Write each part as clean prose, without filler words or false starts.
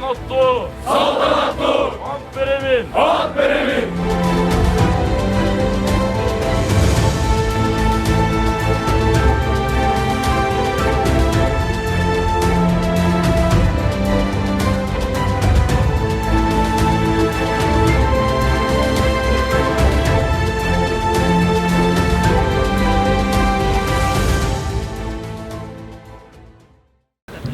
Saltanatlı, ant veremin.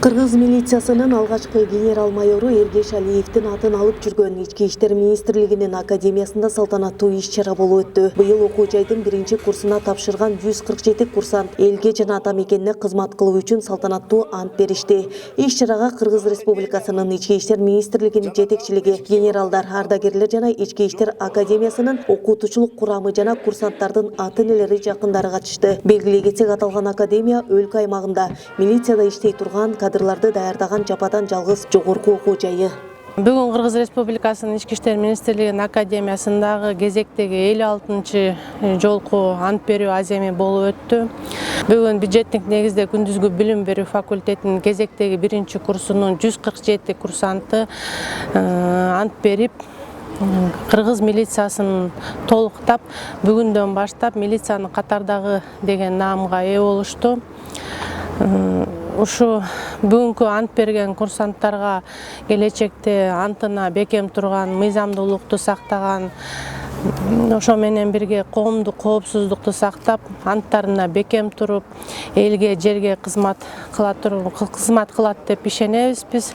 Кыргыз милициясынын алгачкы генерал-майору Эргеш Алиевдин атын алып жүргөн Ички иштер министрлигинин академиясында салтанаттуу иш-чара болуп өттү. Быйыл окуу жайдын 1-курсуна тапшырган 147 курсант элге жана ата мекенине кызмат кылуу үчүн салтанаттуу ант беришти. Иш-чарага Кыргыз Республикасынын Ички иштер министрлигинин жетекчилиги, генералдар, ардагерлер жана Ички иштер академиясынын окутуучулук курамы жана курсанттардын ата-энелери, жакындары катышты. Белгилей кетсек, аталган академия өлкө аймагында милицияда иштей турган кадрларды даярдаган жападан жалгыз жогорку окуу жайы. Бүгүн Кыргыз Республикасынын Ички иштер министрлигинин академиясындагы кезектеги 56-жолку ант берүү аземи болуп өттү. Бүгүн бюджеттик негизде күндүзгү билим берүү факультетинин кезектеги 1-курсунун 147 курсанты ант берип, Кыргыз милициясын толуктап, бүгүндөн баштап милициянын катардагы деген наамга ээ болушту. Ушу бүгүнкү ант берген курсанттарга келечекте антына бекем турган, мыйзамдуулукту сактаган, ошо менен бирге коомдук коопсуздукту сактап, анттарына бекем туруп, элге, жерге кызмат кылат деп ишенебиз биз.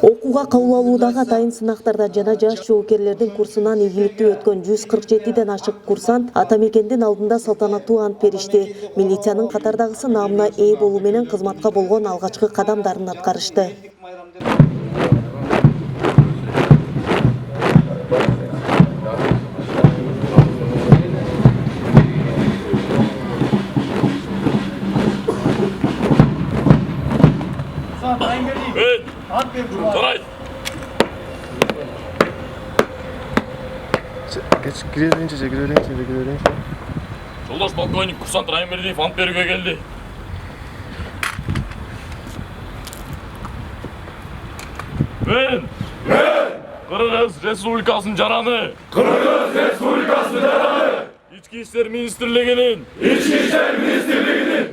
Окууга кабыл алуудагы атайын сынактардан жана жаш жоокерлердин курсунан ийгиликтүү өткөн 147ден ашык курсант ата мекендин алдында салтанаттуу ант беришти. Милициянын катардагысы наамына ээ болуу менен кызматка болгон алгачкы кадамдарын аткарышты. Жолдаш полковник курсант Райымбердиев ант берүүгө келди. Мен Кыргыз Республикасынын жараны Ички иштер министрлигинин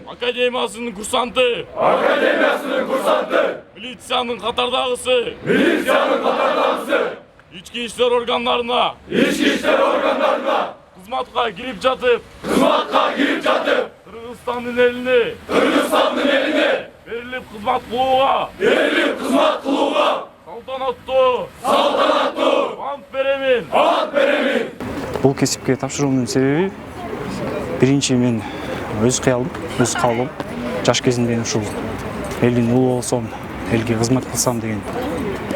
академиясынын курсанты милициянын катардагысы ички иштер органдарына кызматка кирип жатып Кыргызстандын элине берилип кызмат кылууга салтанаттуу ант беремин. Бул кесипке тапшырууmun себеби биринчи мен өз каалоом жаш кезимден ушул элдин улу болсом, элге кызмат кылсам деген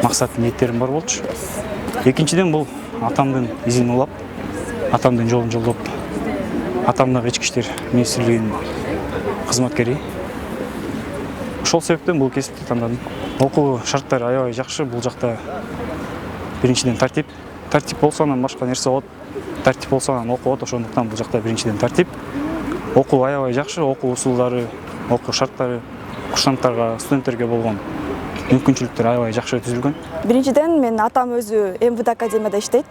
максат ниеттерим бар болчу. Экинчиден бул атамдын изин улап, атамдын жолун жолдоп, атам дагы ички иштер министрлигинин кызматкери. Ошол себептен бул кесипти тандадым. Окуу шарттары аябай жакшы. Бул жакта биринчиден тартип болсо анан башка нерсе болот. Тартип болсо анан окуу болот. Ошондуктан бул жакта биринчиден тартип. Окуу аябай жакшы. Окуу усулдары, окуу шарттары курсанттарга, студенттерге болгон мүмкүнчүлүктөр аябай жакшы түзүлгөн. Биринчиден мен атам өзү МВД академияда иштейт.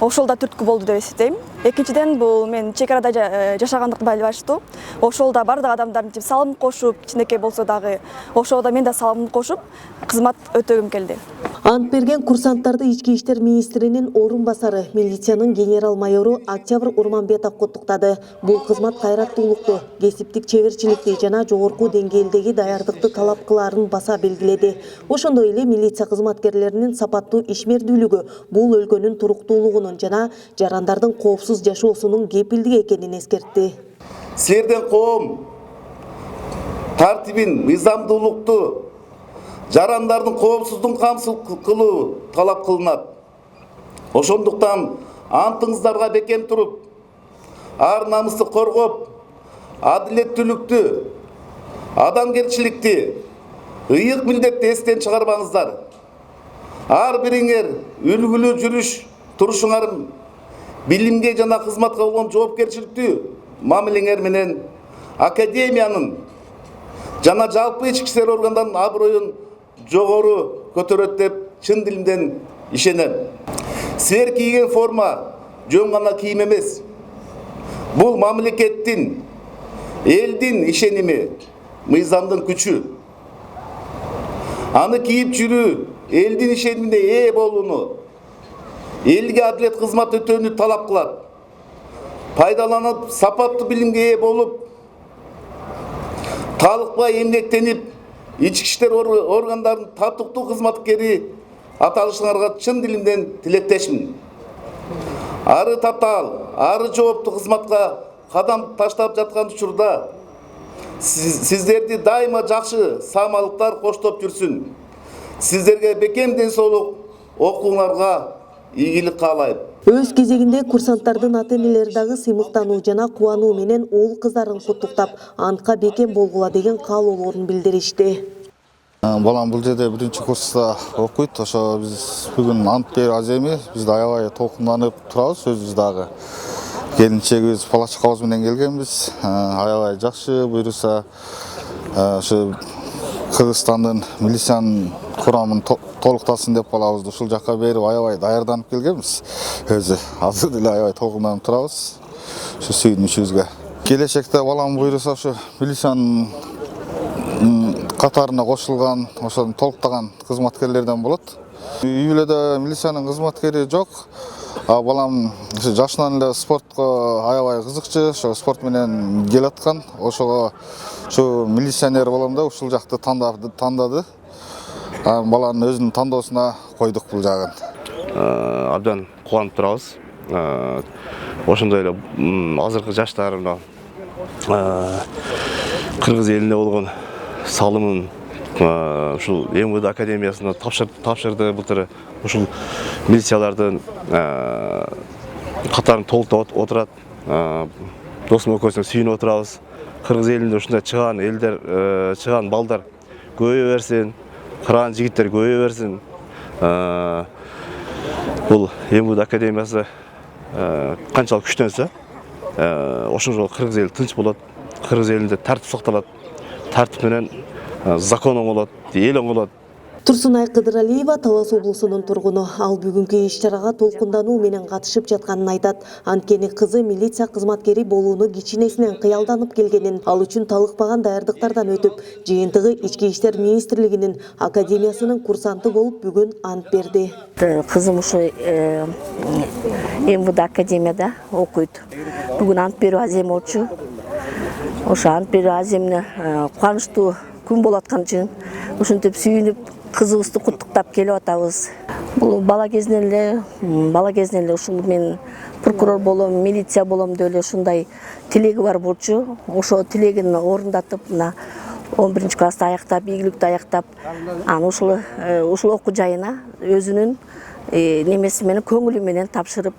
Ошолда түрткү болду деп эсептейм. Экинчиден бул мен чек арада жашагандык байланыштуу. Ошолда бардык адамдардын салым кошуп, кичинекей болсо дагы ошолда мен да салымымды кошуп, кызмат өтөгүм келди. Ант берген курсанттарды Ички иштер министринин орун басары, милициянын генерал-майору Октябрь Урманбетов куттуктады. Бул кызмат кайраттуулукту, кесиптик чеберчиликти жана жогорку деңгээлдеги даярдыкты талап кылаарын баса белгиледи. Ошондой эле милиция кызматкерлеринин сапаттуу ишмердүүлүгү бул өлкөнүн туруктуулугунун жана жарандардын коопсуз жашоосунун кепилдиги экенин эскертти. Силерден коом тартибин, мыйзамдуулукту, жарандардын коопсуздугун камсыз кылуу талап кылынат. Ошондуктан антыңыздарга бекем туруп, ар намысты коргоп, адилеттүүлүктү, адамгерчиликти, ыйык милдетти эстен чыгарбаңыздар. Ар бириңер үлгүлүү жүрүш турушуңар билимге жана кызматка болгон жоопкерчиликтүү мамилеңер менен академиянын жана жалпы ички иштер органдарынын аброюн жогору көтөрөт деп чын дилимден ишенем. Силер кийген форма жөн гана кийим эмес. Бул мамлекеттин, элдин ишеними, мыйзамдын күчү. Аны кийип жүрүү, элдин ишенимине ээ болууну, элге адилет кызмат өтөөнү талап кылат. Пайдаланып, сапаттуу билимге ээ болуп, талыкпай эмгектенип, ички иштер органдарынын татыктуу кызматкери аталышыңарга чын дилимден тилектешмин. Ары татаал, ары жооптуу кызматка кадам таштап жаткан учурда сиздерди дайыма жакшы саамалыктар коштоп жүрсүн. Сиздерге бекем ден соолук, окууңарга ийгилик каалайм. Өз кезегинде курсанттардын ата-энелери дагы сыймыктануу жана кубануу менен уул кыздарын куттуктап, антка бекем болгула деген каалоолорун билдиришти. Балам бул жерде 1-курста окуйт. Ошо биз бүгүн ант берүү аземи, биз аябай толкунданып турабыз. Өзүбүз дагы келинчегибиз палачкабыз менен келгенбиз. Аябай жакшы, буйруса ошо Кыргызстандын милициянын курамын толуктасын деп калабыз. Ушул жакка берип аябай даярданып келгенбиз. Өзү азыр деле аябай толкунданып турабыз. Ошо сүйүнүчүбүзгө. Келечекте балам буйруса ошо милициянын катарына кошулган, ошону толуктаган кызматкерлерден болот. Үй бүлөдө милициянын кызматкери жок. Балам жашынан эле спортко аябай кызыкчу, ошо спорт менен келаткан. Ошого ушу милиционер болом деп ушул жакты тандады. Баланын өзүнүн тандоосуна койдук бул жагын. Абдан кубанып турабыз. Ошондой эле азыркы жаштарына кыргыз элине болгон салымын ушул МВД академиясына тапшырды. Былтыр ушул милициялардын катарын толуктап отурат. Досум экөөсүнө сүйүнүп отурабыз. Кыргыз элинде ушундай чыган элдер, чыган балдар көбөйө берсин, кыран жигиттер көбөйө берсин. Бул МВД академиясы канчалык күчтөнсө, ошол кыргыз эли тынч болот. Кыргыз элинде тартип сакталат. Тартип менен закон оңолот, эл оңолот. Турсунай Кыдыралиева Талас облусунун тургуну. Ал бүгүнкү иш-чарага толкундануу менен катышып жатканын айтат. Анткени кызы милиция кызматкери болууну кичинесинен кыялданып келгенин, ал үчүн талыкпаган даярдыктардан өтүп, жыйынтыгы Ички иштер министрлигинин академиясынын курсанты болуп бүгүн ант берди. Кызым ушу МВД академияда окуйт. Бүгүн ант берүү аземи болчу. Ошо ант берүү аземине кубанычтуу күн болуп аткан үчүн ушинтип сүйүнүп кызыбызды куттуктап келип атабыз. Бул бала кезинен эле ушул мен прокурор болом, милиция болом деп эле ушундай тилеги бар болчу. Ошо тилегин орундатып, мына 11-классты аяктап, ийгиликтүү аяктап, аны ушул окуу жайына өзүнүн немеси менен, көңүлү менен тапшырып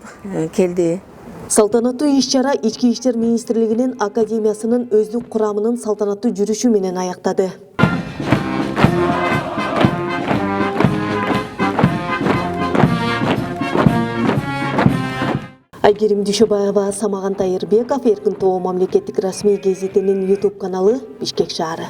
келди. Салтанаттуу иш-чара Ички иштер министрлигинин академиясынын өздүк курамынын салтанаттуу жүрүшү менен аяктады. Айгерим Дүйшөбаева, Самаган Тайырбеков, Эркин Тоо мамлекеттик расмий гезитинин YouTube каналы, Бишкек шаары.